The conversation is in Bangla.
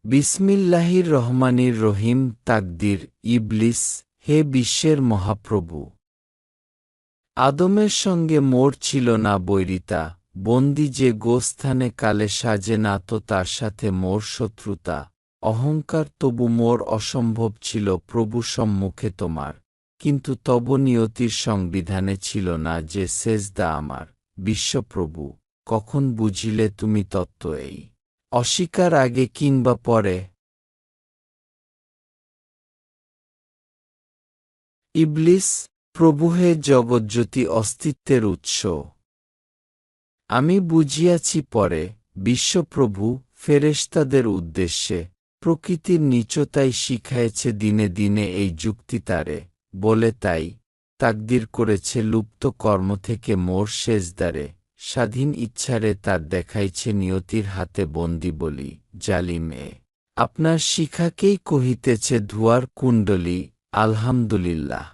বিসমিল্লাহির রহমানির রহিম। তাকদির। ইবলিস, হে বিশ্বের মহাপ্রভু! আদমের সঙ্গে মোর ছিল না বৈরিতা, বন্দি যে গোস্থানে কালে সাজে না তো তার সাথে মোর শত্রুতা। অহংকার তবু মোর অসম্ভব ছিল প্রভু সম্মুখে তোমার, কিন্তু তব নিয়তির সংবিধানে ছিল না যে সেজদা আমার। বিশ্বপ্রভু, কখন বুঝিলে তুমি তত্ত্ব এই? অস্বীকার আগে কিংবা পরে? ইবলিস, প্রভু হে জগজ্যোতি অস্তিত্বের উৎস, আমি বুঝিয়াছি পরে। বিশ্বপ্রভু, ফেরেশতাদের উদ্দেশ্যে প্রকৃতির নীচতাই শিখায়েছে দিনে দিনে এই যুক্তি তারে, বলে তাই তাকদির করেছে লুপ্ত কর্ম থেকে মোর সেজদারে। স্বাধীন ইচ্ছারে তার দেখাইছে নিয়তির হাতে বন্দি বলি। জালিমে, আপনার শিখাকেই কহিতেছে ধুয়ার কুণ্ডলী। আলহামদুলিল্লাহ।